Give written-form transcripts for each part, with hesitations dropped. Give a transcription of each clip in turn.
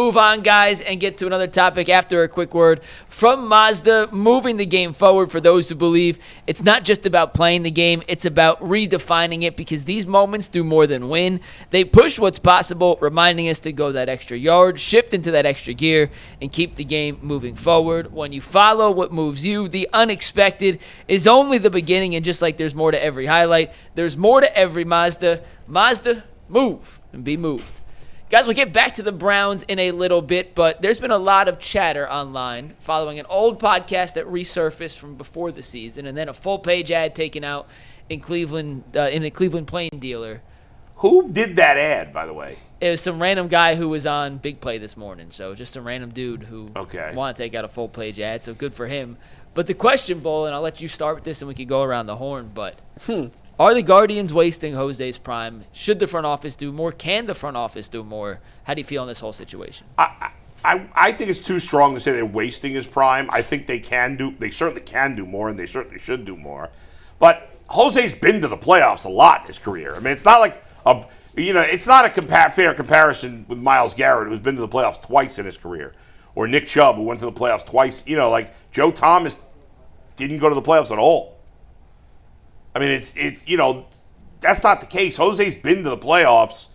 Move on, guys, and get to another topic after a quick word from Mazda. Moving the game forward for those who believe it's not just about playing the game, it's about redefining it, because these moments do more than win. They push what's possible, reminding us to go that extra yard, shift into that extra gear, and keep the game moving forward. When you follow what moves you, the unexpected is only the beginning, and just like there's more to every highlight, there's more to every Mazda. Mazda, move and be moved. Guys, we'll get back to the Browns in a little bit, but there's been a lot of chatter online following an old podcast that resurfaced from before the season, and then a full-page ad taken out in Cleveland, in the Cleveland Plain Dealer. Who did that ad, by the way? It was some random guy who was on Big Play this morning, so just some random dude who wanted to take out a full-page ad, so good for him. But the question, Bull, and I'll let you start with this and we can go around the horn, but are the Guardians wasting Jose's prime? Should the front office do more? Can the front office do more? How do you feel in this whole situation? I think it's too strong to say they're wasting his prime. I think they certainly can do more, and they certainly should do more. But Jose's been to the playoffs a lot in his career. I mean, it's not like it's not a fair comparison with Myles Garrett, who's been to the playoffs twice in his career, or Nick Chubb, who went to the playoffs twice. Like Joe Thomas didn't go to the playoffs at all. I mean, it's that's not the case. Jose's been to the playoffs,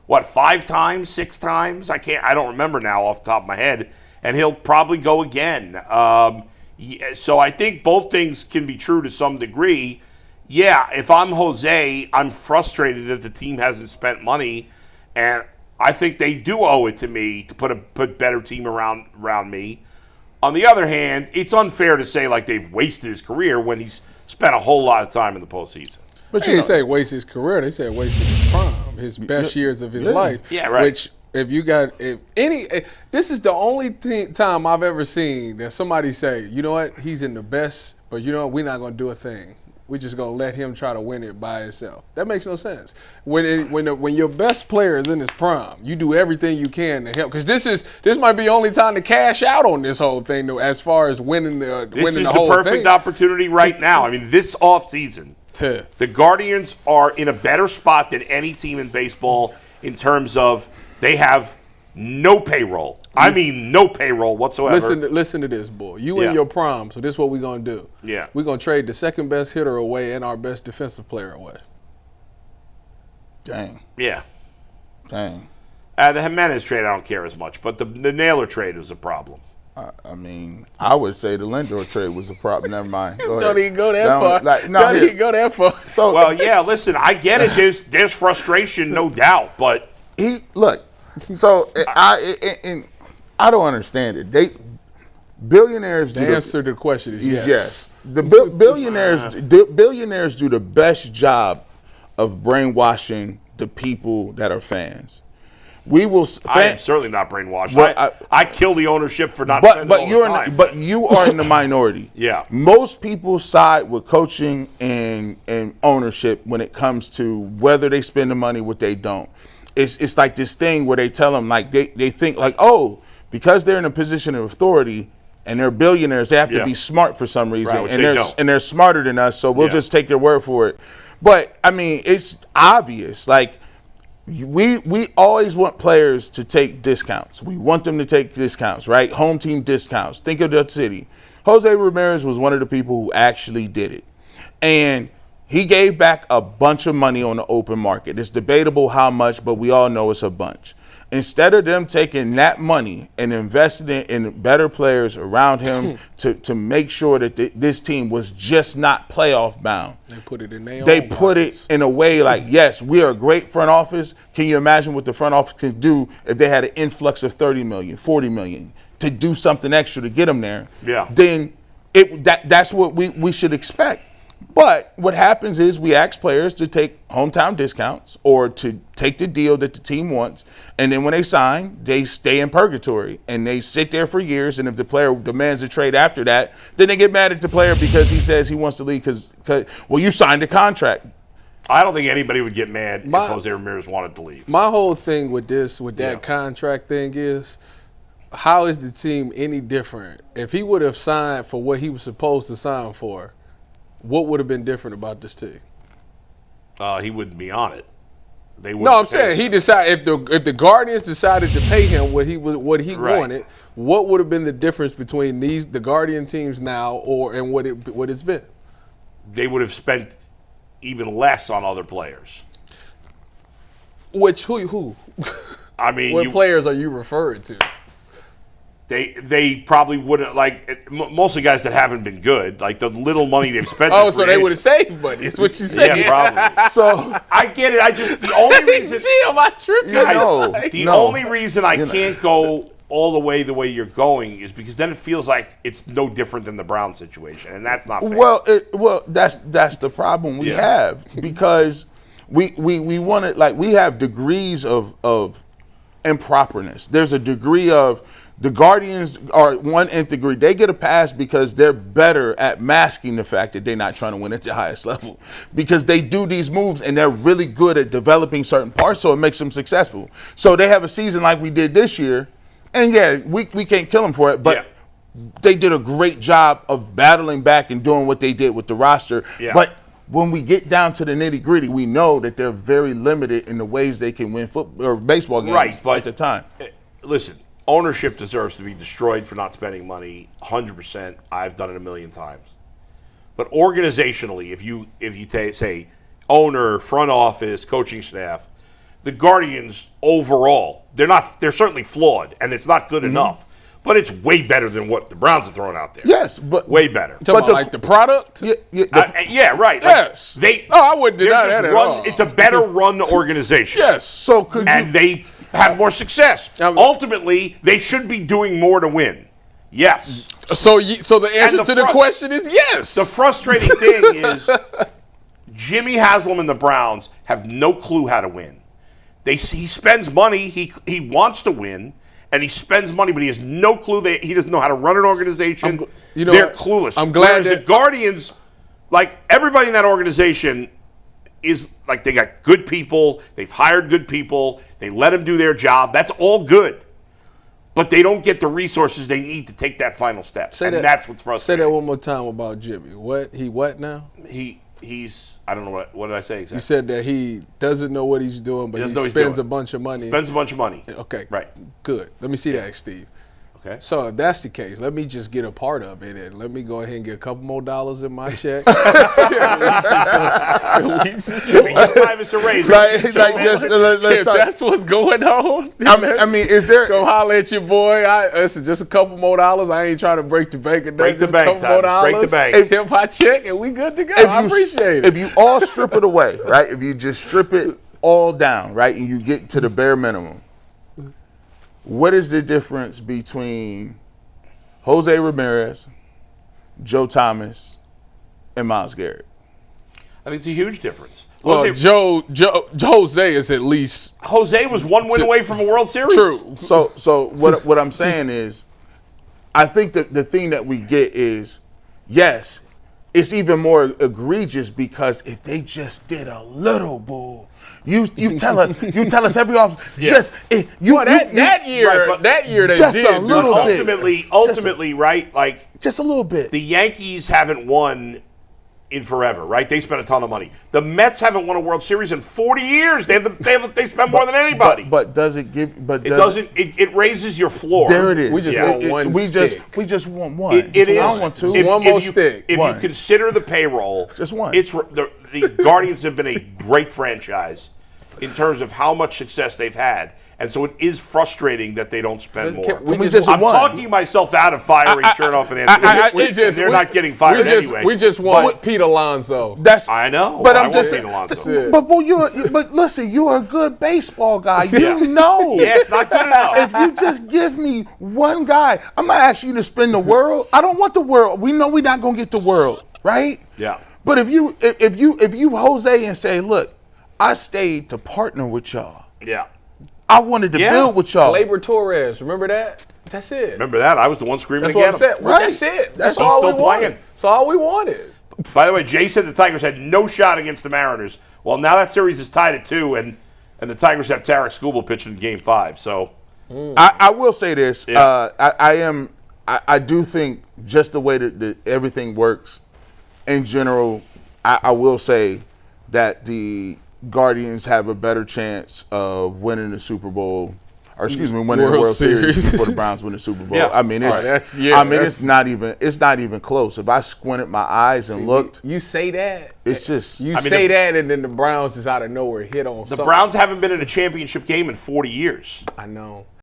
5 times, 6 times? I don't remember now off the top of my head, and he'll probably go again. So I think both things can be true to some degree. Yeah, if I'm Jose, I'm frustrated that the team hasn't spent money, and I think they do owe it to me to put better team around me. On the other hand, it's unfair to say like they've wasted his career when he's spent a whole lot of time in the postseason. But you didn't say waste his career. They said wasted his prime, his best years of his life. Yeah, right. Which, this is the only time I've ever seen that somebody say, you know what, he's in the best, but you know what, we're not going to do a thing. We're just going to let him try to win it by himself. That makes no sense. When your best player is in his prime, you do everything you can to help. Because this might be the only time to cash out on this whole thing, though, as far as winning the whole thing. This is the perfect opportunity right now. I mean, this offseason, the Guardians are in a better spot than any team in baseball in terms of they have no payroll. I mean, no payroll whatsoever. Listen to this, boy. You in your prime, so this is what we're going to do. Yeah. We're going to trade the second best hitter away and our best defensive player away. Dang. Yeah. Dang. The Jimenez trade, I don't care as much, but the Naylor trade was a problem. I mean, I would say the Lindor trade was a problem. Never mind. Don't even go that far. Don't even go that far. So, well, yeah, listen, I get it. There's frustration, no doubt, but So I don't understand it. Billionaires. The answer to the question is yes. Yes. The billionaires do the best job of brainwashing the people that are fans. I am certainly not brainwashed. I kill the ownership for not spending all the time. But you are in the minority. Yeah. Most people side with coaching and ownership when it comes to whether they spend the money, what they don't. It's like this thing where they tell them, like, they think, like, oh, because they're in a position of authority and they're billionaires, they have to be smart for some reason. Right, and they're smarter than us, so we'll just take their word for it. But, I mean, it's obvious. Like, we always want players to take discounts. We want them to take discounts, right? Home team discounts. Think of the city. Jose Ramirez was one of the people who actually did it. And he gave back a bunch of money on the open market. It's debatable how much, but we all know it's a bunch. Instead of them taking that money and investing it in better players around him to make sure that this team was just not playoff bound. They put it in their own They put pockets. it in a way like, yes, we are a great front office. Can you imagine what the front office could do if they had an influx of 30 million, 40 million to do something extra to get them there? Yeah. Then that's what we should expect. But what happens is we ask players to take hometown discounts or to take the deal that the team wants, and then when they sign, they stay in purgatory, and they sit there for years, and if the player demands a trade after that, then they get mad at the player because he says he wants to leave because you signed a contract. I don't think anybody would get mad if Jose Ramirez wanted to leave. My whole thing with that contract thing is, how is the team any different? If he would have signed for what he was supposed to sign for, what would have been different about this team? He wouldn't be on it. They wouldn't No, I'm pay saying him. he decided if the Guardians decided to pay him what he Right. wanted, what would have been the difference between the Guardian teams now and what it's been? They would have spent even less on other players. Which who? I mean, What players are you referring to? They probably wouldn't mostly guys that haven't been good. Like the little money they've spent. Oh, in so free they would have agency. saved money. That's what you saying? Yeah, probably. So I get it. I just the only reason Am I tripping? the No. only reason I can't go all the way you're going is because then it feels like it's no different than the Brown situation, and that's not fair. well, that's the problem we have because we want it we have degrees of improperness. There's a degree of the Guardians are one nth degree. They get a pass because they're better at masking the fact that they're not trying to win at the highest level because they do these moves and they're really good at developing certain parts, so it makes them successful. So they have a season like we did this year, and we can't kill them for it, but they did a great job of battling back and doing what they did with the roster. Yeah. But when we get down to the nitty gritty, we know that they're very limited in the ways they can win football or baseball games at the time. Listen, ownership deserves to be destroyed for not spending money. 100%. I've done it a million times. But organizationally, if you say owner, front office, coaching staff, the Guardians overall, they're certainly flawed and it's not good enough. But it's way better than what the Browns are throwing out there. Yes, but way better. Talking about the product? Yeah, right. Yes. I wouldn't deny that at all. It's a better run organization. Yes. So they have more success. Ultimately, they should be doing more to win. Yes. So the answer to the question is yes. The frustrating thing is Jimmy Haslam and the Browns have no clue how to win. He spends money. He wants to win. And he spends money, but he has no clue. He doesn't know how to run an organization. They're clueless. I'm glad Whereas the Guardians, everybody in that organization, is they got good people. They've hired good people. They let them do their job. That's all good. But they don't get the resources they need to take that final step. That's what's frustrating. Say that one more time about Jimmy. What now? He's I don't know what did I say exactly. You said that he doesn't know what he's doing, but he spends a bunch of money. Spends a bunch of money. Okay. Right. Good. Let me see that, Steve. Okay. So if that's the case, let me just get a part of it and let me go ahead and get a couple more dollars in my check. Your time is to raise. let's If talk. that's what's going on, I mean, is there? go holler at your boy. Listen, just a couple more dollars. I ain't trying to break the bank or nothing. Break the Just bank, a couple more Thomas. dollars. Break the bank. Hit my check and we good to go. I appreciate it. If you all strip it away, right? If you just strip it all down, right, and you get to the bare minimum, what is the difference between Jose Ramirez, Joe Thomas, and Myles Garrett? I think it's a huge difference. Well, Jose is at least Jose was one win away from a World Series. true. So what I'm saying is, I think that the thing that we get is, yes, it's even more egregious because if they just did a little bull. You tell us every offseason. Just that year they just did a little bit. Ultimately, right? Just a little bit. The Yankees haven't won in forever, right? They spent a ton of money. The Mets haven't won a World Series in 40 years. They spend more than anybody. But does it give? But it doesn't. It raises your floor. There it is. We just want one stick. We just want one. It is. I don't want two. One more stick. If you consider the payroll, Just one. It's the Guardians have been a great franchise in terms of how much success they've had, and so it is frustrating that they don't spend more. I'm talking myself out of firing Chernoff and Anthony. They're not getting fired anyway. We just want Pete Alonso. I know. But I I'm just want saying. Pete Alonso. But listen, you're a good baseball guy. You know. Yeah, it's not good enough. If you just give me one guy, I'm not asking you to spend the world. I don't want the world. We know we're not gonna get the world, right? Yeah. But if you Jose and say, look, I stayed to partner with y'all. Yeah. I wanted to build with y'all. Gleyber Torres, remember that? That's it. Remember that? I was the one screaming That's what I'm again. saying. Well, that's it. That's He's all we still wanted. playing. That's all we wanted. By the way, Jay said the Tigers had no shot against the Mariners. Well, now that series is tied at 2, and the Tigers have Tarek Skubal pitching in Game 5. So, I will say this. Yeah. I do think just the way that everything works, in general, I will say that the Guardians have a better chance of winning the Super Bowl, or excuse me, winning the World World Series Series. before the Browns win the Super Bowl. Yeah. I mean, it's That's- it's not even close. If I squinted my eyes and looked, You say that. it's just You I mean, say that, and then the Browns just out of nowhere hit on The something. Browns haven't been in a championship game in 40 years. I know.